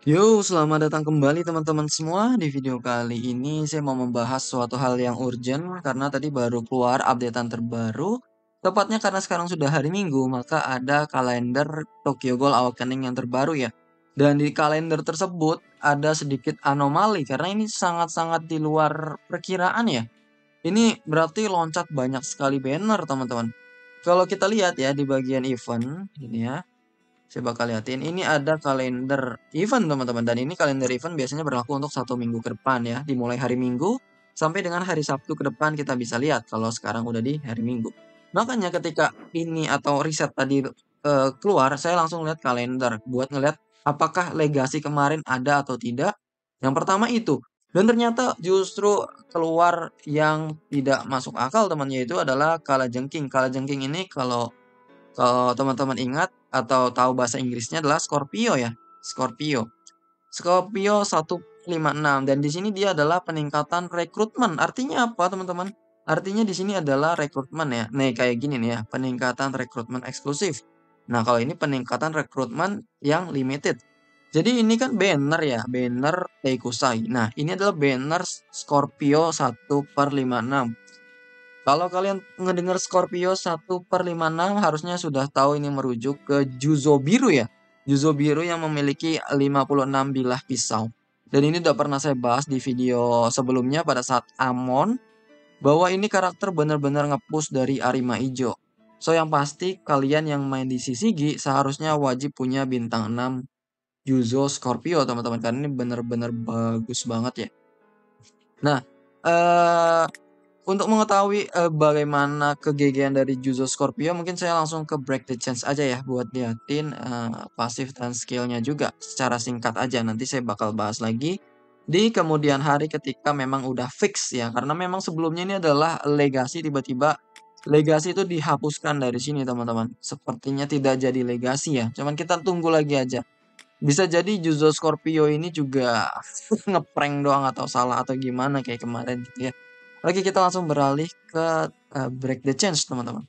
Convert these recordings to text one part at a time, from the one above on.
Yo, selamat datang kembali teman-teman semua. Di video kali ini saya mau membahas suatu hal yang urgent karena tadi baru keluar updatean terbaru. Tepatnya karena sekarang sudah hari Minggu, maka ada kalender Tokyo Ghoul Awakening yang terbaru ya. Dan di kalender tersebut ada sedikit anomali karena ini sangat-sangat di luar perkiraan ya. Ini berarti loncat banyak sekali banner teman-teman. Kalau kita lihat ya di bagian event, ini ya. Saya bakal liatin. Ini ada kalender event teman-teman. Dan ini kalender event biasanya berlaku untuk 1 minggu ke depan ya. Dimulai hari Minggu sampai dengan hari Sabtu ke depan kita bisa lihat. Kalau sekarang udah di hari Minggu. Makanya ketika ini atau riset tadi keluar, saya langsung lihat kalender. Buat ngeliat apakah legasi kemarin ada atau tidak. Yang pertama itu. Dan ternyata justru keluar yang tidak masuk akal teman. Yaitu adalah Kalajengking. Kalajengking ini kalau teman-teman ingat atau tahu bahasa Inggrisnya adalah Scorpio ya, Scorpio. Scorpio 156 dan di sini dia adalah peningkatan rekrutmen. Artinya apa, teman-teman? Artinya di sini adalah rekrutmen ya. Nih kayak gini nih ya, peningkatan rekrutmen eksklusif. Nah, kalau ini peningkatan rekrutmen yang limited. Jadi ini kan banner ya, banner Teikusai. Nah, ini adalah banner Scorpio 1/56. Kalau kalian ngedenger Scorpio 1/56 harusnya sudah tahu ini merujuk ke Juzo Biru ya. Juzo Biru yang memiliki 56 bilah pisau. Dan ini udah pernah saya bahas di video sebelumnya pada saat Amon bahwa ini karakter benar-benar nge-push dari Arima Ijo. So yang pasti kalian yang main di CCG seharusnya wajib punya bintang 6 Juzo Scorpio teman-teman karena ini benar-benar bagus banget ya. Nah, eh untuk mengetahui, bagaimana kegigihan dari Juzo Scorpio, mungkin saya langsung ke Break the Chance aja ya, buat liatin, pasif dan skillnya juga secara singkat aja. Nanti saya bakal bahas lagi di kemudian hari ketika memang udah fix ya, karena memang sebelumnya ini adalah legasi, tiba-tiba legasi itu dihapuskan dari sini teman-teman. Sepertinya tidak jadi legasi ya, cuman kita tunggu lagi aja. Bisa jadi Juzo Scorpio ini juga ngeprank doang atau salah atau gimana kayak kemarin gitu ya. Oke, kita langsung beralih ke break the change, teman-teman.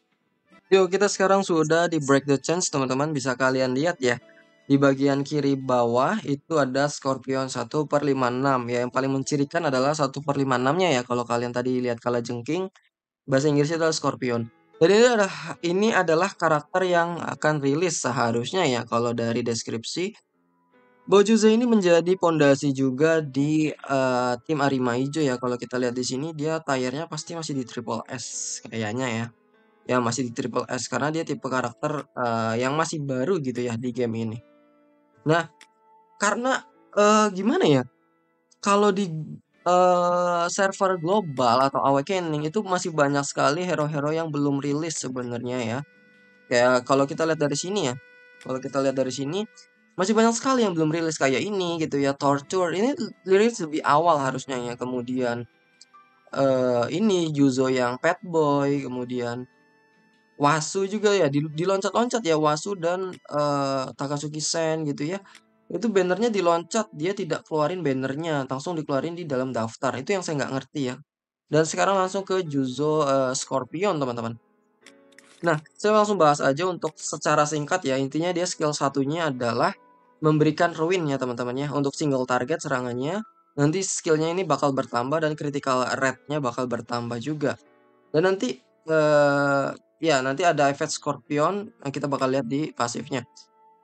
Yuk, kita sekarang sudah di break the change, teman-teman. Bisa kalian lihat ya. Di bagian kiri bawah itu ada Scorpion 1/56. Ya, yang paling mencirikan adalah 1/56-nya ya. Kalau kalian tadi lihat kalajengking, bahasa Inggrisnya adalah Scorpion. Dan ini adalah karakter yang akan rilis seharusnya ya. Kalau dari deskripsi, Bojuze ini menjadi pondasi juga di tim Arima Ijo ya. Kalau kita lihat di sini dia tayarnya pasti masih di triple S kayaknya ya. Ya masih di triple S karena dia tipe karakter yang masih baru gitu ya di game ini. Nah, karena gimana ya? Kalau di server global atau Awakening itu masih banyak sekali hero-hero yang belum rilis sebenarnya ya. Kayak kalau kita lihat dari sini ya. Kalau kita lihat dari sini masih banyak sekali yang belum rilis kayak ini gitu ya, Torture. Ini rilis lebih awal harusnya ya. Kemudian ini Yuzo yang Pet Boy, kemudian Wasu juga ya diloncat-loncat ya Wasu dan Takasuki Sen gitu ya. Itu bannernya diloncat, dia tidak keluarin bannernya, langsung dikeluarin di dalam daftar. Itu yang saya nggak ngerti ya. Dan sekarang langsung ke Juzo Scorpion teman-teman. Nah, saya langsung bahas aja untuk secara singkat ya. Intinya dia skill satunya adalah memberikan ruin ya teman-teman ya. Untuk single target serangannya, nanti skillnya ini bakal bertambah dan critical rate-nya bakal bertambah juga. Dan nanti ya nanti ada efek Scorpion yang kita bakal lihat di pasifnya.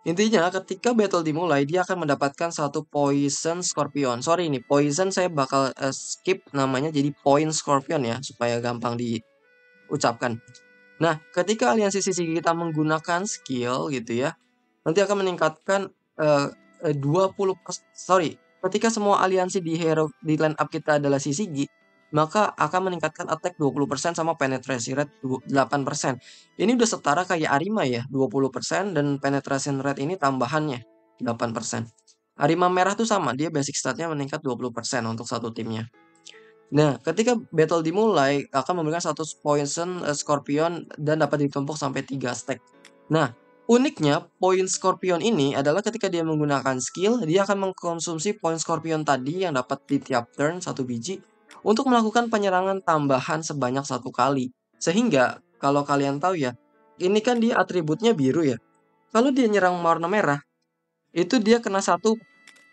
Intinya ketika battle dimulai dia akan mendapatkan satu poison Scorpion. Sorry ini poison saya bakal skip namanya jadi point Scorpion ya supaya gampang diucapkan. Nah, ketika aliansi sisi kita menggunakan skill gitu ya, nanti akan meningkatkan 20 ketika semua aliansi di hero di line up kita adalah CCG, maka akan meningkatkan attack 20% sama penetrasi rate 8%. Ini udah setara kayak Arima ya, 20% dan penetration rate ini tambahannya 8%. Arima merah tuh sama, dia basic statnya meningkat 20% untuk satu timnya. Nah, ketika battle dimulai akan memberikan satu poison Scorpion dan dapat ditumpuk sampai 3 stack. Nah, uniknya poin Scorpion ini adalah ketika dia menggunakan skill, dia akan mengkonsumsi poin Scorpion tadi yang dapat di tiap turn 1 biji untuk melakukan penyerangan tambahan sebanyak 1 kali. Sehingga kalau kalian tahu ya, ini kan dia atributnya biru ya. Kalau dia nyerang warna merah, itu dia kena 1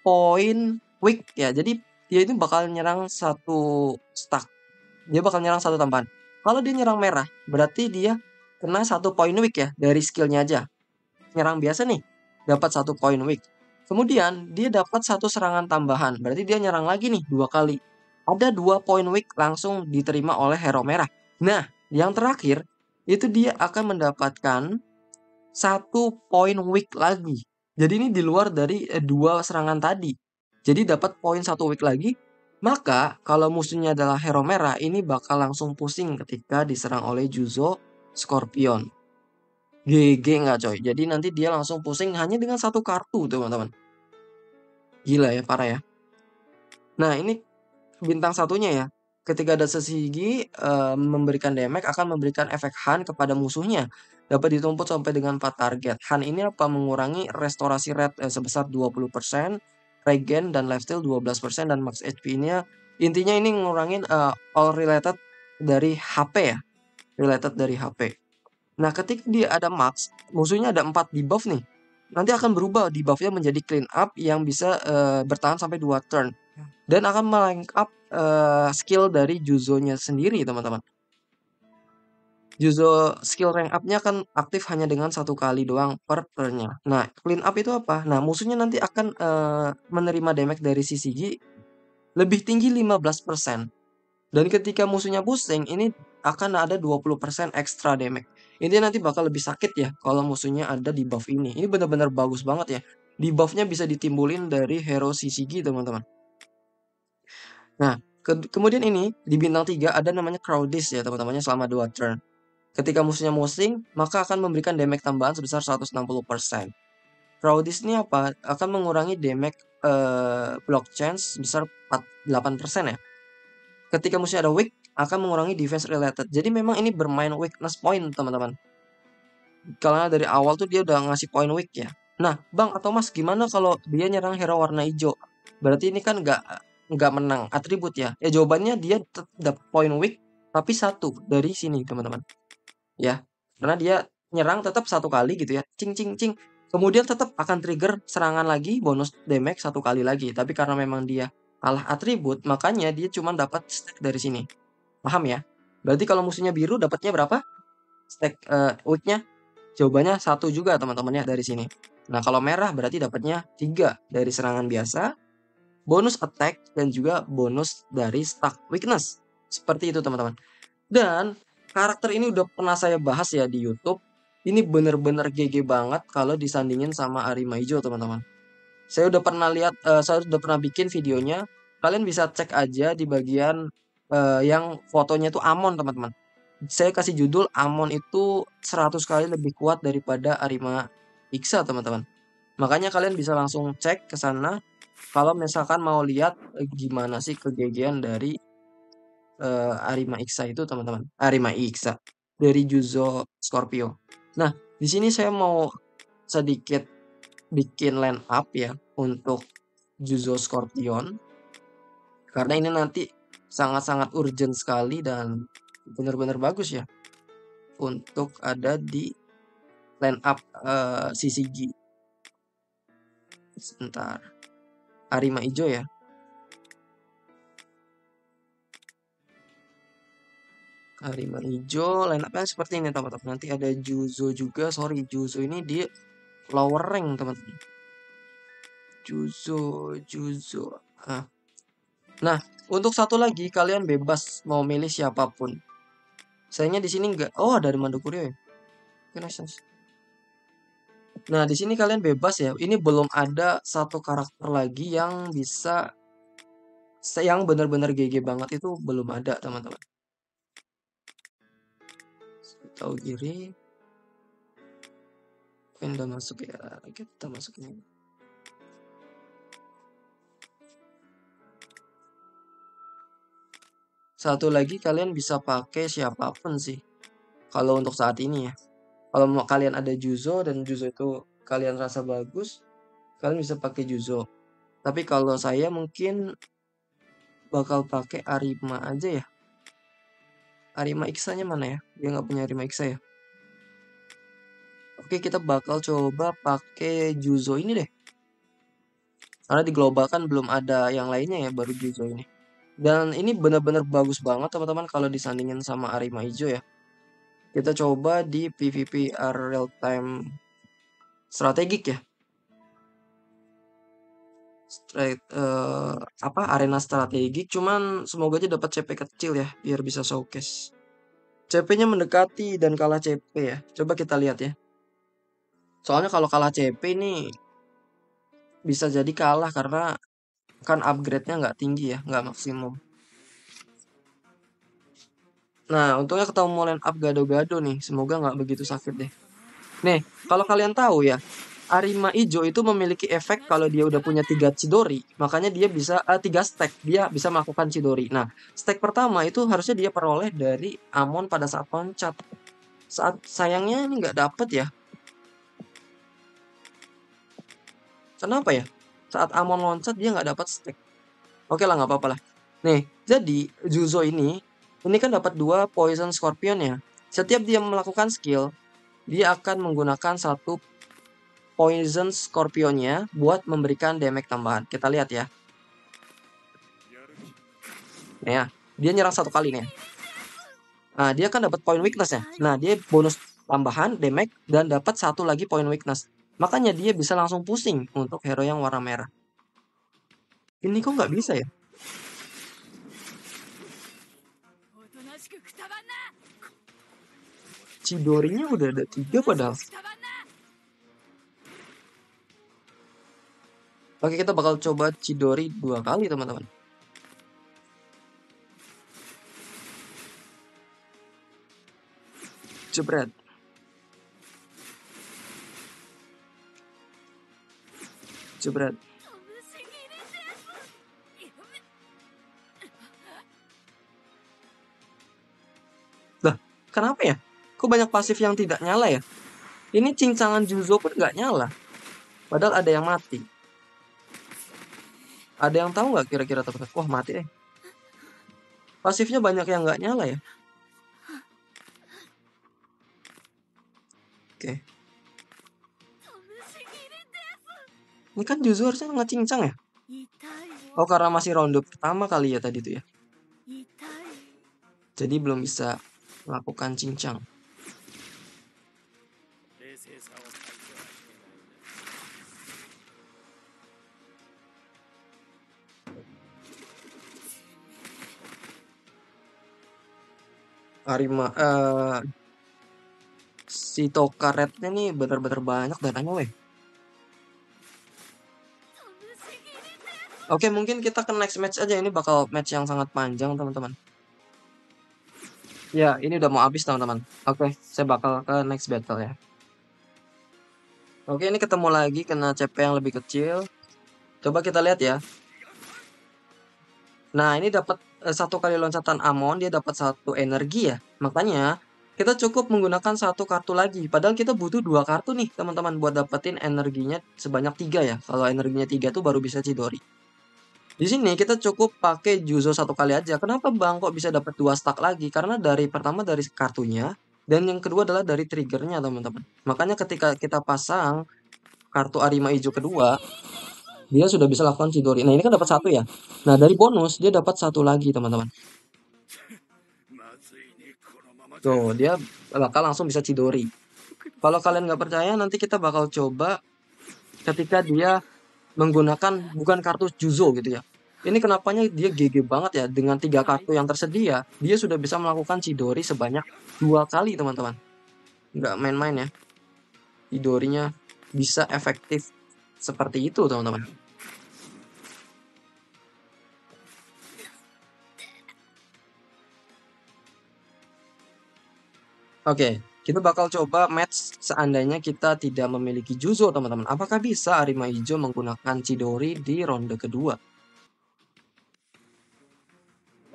point weak ya. Jadi dia itu bakal nyerang satu stack. Dia bakal nyerang satu tambahan. Kalau dia nyerang merah, berarti dia kena satu point weak ya dari skillnya aja. Nyerang biasa nih, dapat satu point weak. Kemudian dia dapat satu serangan tambahan, berarti dia nyerang lagi nih 2 kali. Ada 2 point weak langsung diterima oleh hero merah. Nah, yang terakhir itu dia akan mendapatkan 1 point weak lagi. Jadi ini di luar dari 2 serangan tadi. Jadi dapat poin 1 weak lagi. Maka kalau musuhnya adalah hero merah, ini bakal langsung pusing ketika diserang oleh Juzo Scorpion. GG nggak coy? Jadi nanti dia langsung pusing hanya dengan satu kartu teman-teman. Gila ya, parah ya. Nah ini bintang satunya ya. Ketika ada sesigi memberikan damage akan memberikan efek Han kepada musuhnya. Dapat ditumpuk sampai dengan 4 target. Han ini apa? Mengurangi restorasi rate sebesar 20%, regen dan lifesteal 12%, dan max HP-nya. Intinya ini ngurangin all related dari HP ya. Related dari HP. Nah, ketika dia ada max, musuhnya ada 4 debuff nih. Nanti akan berubah debuffnya menjadi clean up yang bisa bertahan sampai 2 turn. Dan akan merank up skill dari Juzo-nya sendiri, teman-teman. Juzo skill rank up-nya kan aktif hanya dengan 1 kali doang per turn-nya. Nah, clean up itu apa? Nah, musuhnya nanti akan menerima damage dari Shishigi lebih tinggi 15%. Dan ketika musuhnya pusing, ini akan ada 20% extra damage. Ini nanti bakal lebih sakit ya kalau musuhnya ada di buff ini. Ini benar-benar bagus banget ya. Di buffnya bisa ditimbulin dari hero Shishigi, teman-teman. Nah, kemudian ini di bintang 3 ada namanya Crowdis ya, teman-temannya selama 2 turn. Ketika musuhnya pusing, maka akan memberikan damage tambahan sebesar 160%. Crowdis ini apa? Akan mengurangi damage block chance sebesar 8% ya. Ketika musuhnya ada weak, akan mengurangi defense related. Jadi memang ini bermain weakness point, teman-teman. Karena dari awal tuh dia udah ngasih point weak ya. Nah, Bang atau Mas, gimana kalau dia nyerang hero warna hijau? Berarti ini kan nggak menang atribut ya. Ya jawabannya dia tetap point weak, tapi 1 dari sini, teman-teman. Ya, karena dia nyerang tetap 1 kali gitu ya. Cing cing cing. Kemudian tetap akan trigger serangan lagi, bonus damage 1 kali lagi. Tapi karena memang dia kalah atribut, makanya dia cuma dapat stack dari sini. Paham ya? Berarti kalau musuhnya biru dapatnya berapa? Stack weaknya? Jawabannya 1 juga teman-temannya dari sini. Nah, kalau merah berarti dapatnya 3 dari serangan biasa, bonus attack, dan juga bonus dari stack weakness. Seperti itu teman-teman. Dan karakter ini udah pernah saya bahas ya di YouTube. Ini bener-bener GG banget kalau disandingin sama Arima Hijau, teman-teman. Saya udah pernah lihat, saya udah pernah bikin videonya. Kalian bisa cek aja di bagian yang fotonya itu Amon, teman-teman. Saya kasih judul Amon itu 100 kali lebih kuat daripada Arima Iksa, teman-teman. Makanya kalian bisa langsung cek ke sana kalau misalkan mau lihat gimana sih kegegian dari Arima Iksa itu, teman-teman. Arima Iksa dari Juzo Scorpio. Nah, di sini saya mau sedikit bikin line up ya untuk Juzo Scorpion, karena ini nanti sangat-sangat urgent sekali dan benar-benar bagus ya untuk ada di line up CCG. Sebentar, Arima Ijo ya. Arima Ijo line up-nya seperti ini, teman-teman. Nanti ada Juzo juga. Sorry, Juzo ini di lower rank, teman-teman. Juzo. Nah, untuk satu lagi kalian bebas mau milih siapapun. Sayangnya di sini nggak. Oh, ada Mando Kuryo ya. Oke, nice. Nah, di sini kalian bebas ya. Ini belum ada satu karakter lagi yang bisa yang benar-benar GG banget, itu belum ada, teman-teman. Tahu kiri. Ini udah masuk ya. Kita masuk ini. Satu lagi kalian bisa pakai siapapun sih. Kalau untuk saat ini ya. Kalau mau kalian ada Juzo dan Juzo itu kalian rasa bagus, kalian bisa pakai Juzo. Tapi kalau saya mungkin bakal pakai Arima aja ya. Arima Iksa-nya mana ya? Dia nggak punya Arima Iksa ya. Oke, kita bakal coba pakai Juzo ini deh. Karena di global kan belum ada yang lainnya ya, baru Juzo ini. Dan ini benar-benar bagus banget teman-teman kalau disandingin sama Arima Ijo ya. Kita coba di PvP real time strategik ya. Arena strategik, cuman semoga aja dapat CP kecil ya biar bisa showcase. CP-nya mendekati dan kalah CP ya. Coba kita lihat ya. Soalnya kalau kalah CP ini bisa jadi kalah karena kan upgrade-nya nggak tinggi ya, nggak maksimum. Nah, untungnya ketemu line up gado-gado nih. Semoga nggak begitu sakit deh. Nih, kalau kalian tahu ya, Arima Ijo itu memiliki efek kalau dia udah punya 3 Chidori, makanya dia bisa 3 stack, dia bisa melakukan Chidori. Nah, stack pertama itu harusnya dia peroleh dari Amon pada saat loncat. Saat sayangnya ini nggak dapet ya. Kenapa ya? Saat Amon loncat dia nggak dapat stack. Oke lah, nggak apa-apa lah. Nih, jadi Juzo ini kan dapat 2 Poison Scorpion ya. Setiap dia melakukan skill, dia akan menggunakan satu Poison Scorpionnya buat memberikan damage tambahan. Kita lihat ya. Nih ya, dia nyerang 1 kali nih. Nah, dia kan dapat point weakness ya. Nah, dia bonus tambahan damage dan dapat 1 lagi point weakness. Makanya dia bisa langsung pusing untuk hero yang warna merah. Ini kok nggak bisa ya? Chidorinya udah ada 3 padahal. Oke, kita bakal coba Chidori 2 kali teman-teman. Jebret. Jebret. Lah, kenapa ya? Kok banyak pasif yang tidak nyala ya? Ini cincangan Juzo pun nggak nyala. Padahal ada yang mati. Ada yang tahu nggak kira-kira teman-teman? Wah, mati deh. Pasifnya banyak yang nggak nyala ya. Oke. Ini kan Juzo harusnya ngecincang ya? Oh, karena masih ronde pertama kali ya tadi tuh ya. Jadi belum bisa melakukan cincang. Arima si Tokaretnya nih bener-bener banyak dananya weh. Oke, mungkin kita ke next match aja. Ini bakal match yang sangat panjang teman-teman. Ya, ini udah mau habis teman-teman. Oke, saya bakal ke next battle ya. Oke, ini ketemu lagi kena CP yang lebih kecil. Coba kita lihat ya. Nah, ini dapat 1 kali loncatan Amon, dia dapat 1 energi ya. Makanya kita cukup menggunakan 1 kartu lagi. Padahal kita butuh 2 kartu nih teman-teman buat dapetin energinya sebanyak 3 ya. Kalau energinya 3 tuh baru bisa Chidori. Di sini kita cukup pakai Juzo 1 kali aja. Kenapa Bang kok bisa dapat 2 stack lagi? Karena pertama dari kartunya dan yang kedua adalah dari triggernya teman-teman. Makanya ketika kita pasang kartu Arima Ijo kedua, dia sudah bisa lakukan Chidori. Nah, ini kan dapat 1 ya. Nah, dari bonus dia dapat 1 lagi teman-teman. Tuh, dia bakal langsung bisa Chidori. Kalau kalian nggak percaya, nanti kita bakal coba ketika dia menggunakan bukan kartu Juzo gitu ya. Ini kenapanya dia GG banget ya, dengan 3 kartu yang tersedia, dia sudah bisa melakukan Chidori sebanyak 2 kali teman-teman. Nggak main-main ya. Chidorinya bisa efektif seperti itu teman-teman. Oke, kita bakal coba match seandainya kita tidak memiliki Juzo teman-teman. Apakah bisa Arima Ijo menggunakan Chidori di ronde kedua?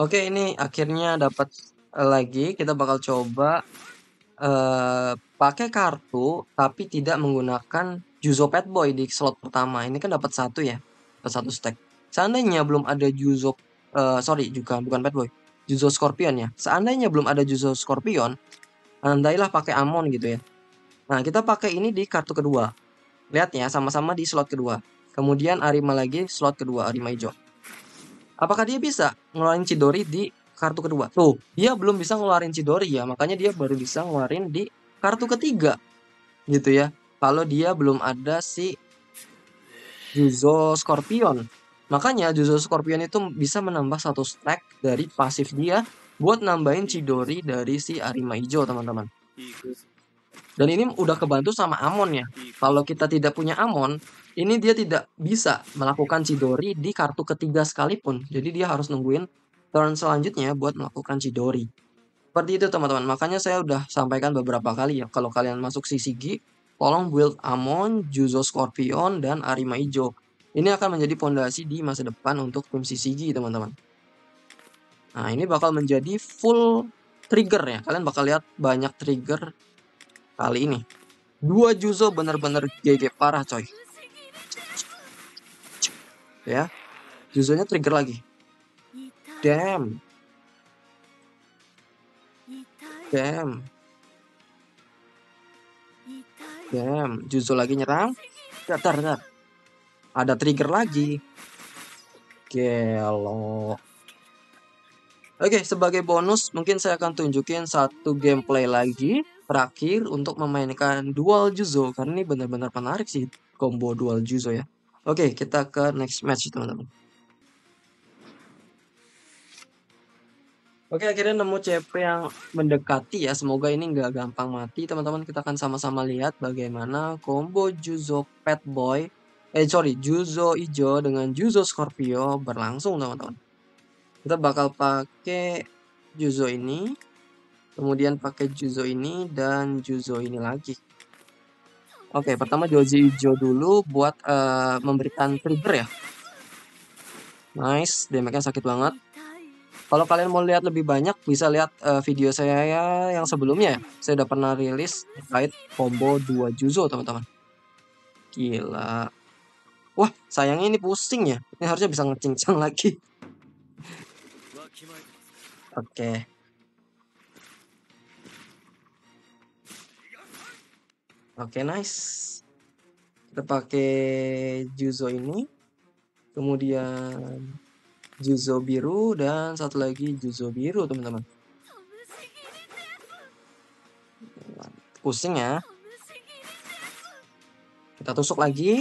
Oke, ini akhirnya dapat lagi. Kita bakal coba pakai kartu tapi tidak menggunakan Juzo Pet Boy di slot pertama. Ini kan dapat 1 ya, dapat 1 stack. Seandainya belum ada Juzo, bukan Pet Boy, Juzo Scorpion ya. Seandainya belum ada Juzo Scorpion, andailah pakai Amon gitu ya. Nah, kita pakai ini di kartu kedua. Lihat ya, sama-sama di slot kedua. Kemudian Arima lagi slot kedua, Arima hijau. Apakah dia bisa ngeluarin Chidori di kartu kedua? Tuh, dia belum bisa ngeluarin Chidori ya, makanya dia baru bisa ngeluarin di kartu ketiga. Gitu ya. Kalau dia belum ada si Juzo Scorpion. Makanya Juzo Scorpion itu bisa menambah satu stack dari pasif dia buat nambahin Chidori dari si Arima hijau, teman-teman. Dan ini udah kebantu sama Amon ya. Kalau kita tidak punya Amon, ini dia tidak bisa melakukan Chidori di kartu ketiga sekalipun. Jadi dia harus nungguin turn selanjutnya buat melakukan Chidori. Seperti itu teman-teman. Makanya saya udah sampaikan beberapa kali ya. Kalau kalian masuk CCG, tolong build Amon, Juzo Scorpion, dan Arima hijau. Ini akan menjadi pondasi di masa depan untuk tim CCG teman-teman. Nah ini bakal menjadi full trigger ya. Kalian bakal lihat banyak trigger kali ini. 2 Juzo bener-bener GG parah coy. Ya. Juzonya trigger lagi. Damn. Damn. Damn. Juzo lagi nyerang. Datar. Ada trigger lagi. Gelo. Oke, sebagai bonus mungkin saya akan tunjukin satu gameplay lagi terakhir untuk memainkan dual Juzo. Karena ini benar-benar menarik sih combo dual Juzo ya. Oke, kita ke next match teman-teman. Oke, akhirnya nemu CP yang mendekati ya. Semoga ini nggak gampang mati teman-teman. Kita akan sama-sama lihat bagaimana combo Juzo Pet Boy. Juzo Ijo dengan Juzo Scorpio berlangsung teman-teman. Kita bakal pakai Juzo ini, kemudian pakai Juzo ini, dan Juzo ini lagi. Oke, pertama Joji Ijo dulu buat memberikan trigger ya. Nice, damage-nya sakit banget. Kalau kalian mau lihat lebih banyak, bisa lihat video saya yang sebelumnya. Saya udah pernah rilis terkait combo 2 Juzo, teman-teman. Gila. Wah, sayangnya ini pusing ya. Ini harusnya bisa ngecincang lagi. Oke. Oke, nice. Kita pakai Juzo ini. Kemudian Juzo biru dan satu lagi Juzo biru, teman-teman. Pusing ya. Kita tusuk lagi.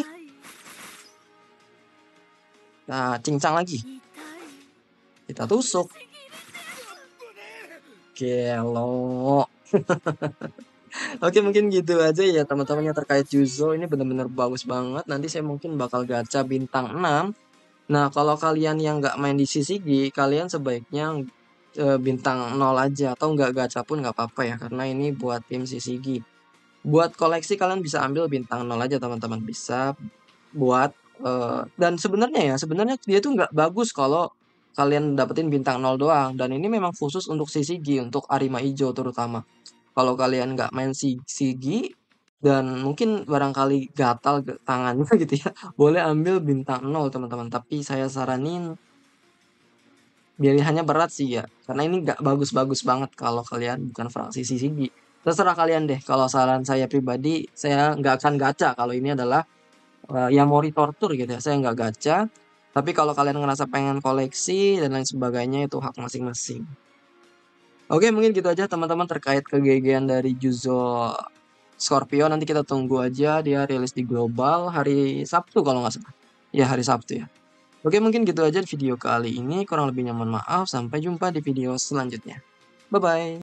Nah, cincang lagi. Kita tusuk. Gelo. Oke, mungkin gitu aja ya teman-temannya terkait Juzo. Ini benar-benar bagus banget. Nanti saya mungkin bakal gacha bintang 6. Nah, kalau kalian yang nggak main di CCG, kalian sebaiknya bintang 0 aja. Atau nggak gacha pun nggak apa-apa ya. Karena ini buat tim CCG. Buat koleksi kalian bisa ambil bintang 0 aja teman-teman. Bisa buat dan sebenarnya dia tuh nggak bagus kalau kalian dapetin bintang 0 doang. Dan ini memang khusus untuk CCG, untuk Arima hijau terutama. Kalau kalian nggak main CCG dan mungkin barangkali gatal tangannya gitu ya, boleh ambil bintang 0 teman-teman. Tapi saya saranin pilihannya berat sih ya, karena ini nggak bagus-bagus banget kalau kalian bukan fraksi CCG. Terserah kalian deh. Kalau saran saya pribadi, saya nggak akan gacha kalau ini adalah Yamori Torture gitu ya. Saya nggak gacha. Tapi kalau kalian ngerasa pengen koleksi dan lain sebagainya, itu hak masing-masing. Oke, mungkin gitu aja teman-teman terkait kegegian dari Juzo Scorpio. Nanti kita tunggu aja dia rilis di global hari Sabtu kalau nggak salah. Ya, hari Sabtu ya. Oke, mungkin gitu aja video kali ini. Kurang lebihnya mohon maaf. Sampai jumpa di video selanjutnya. Bye-bye.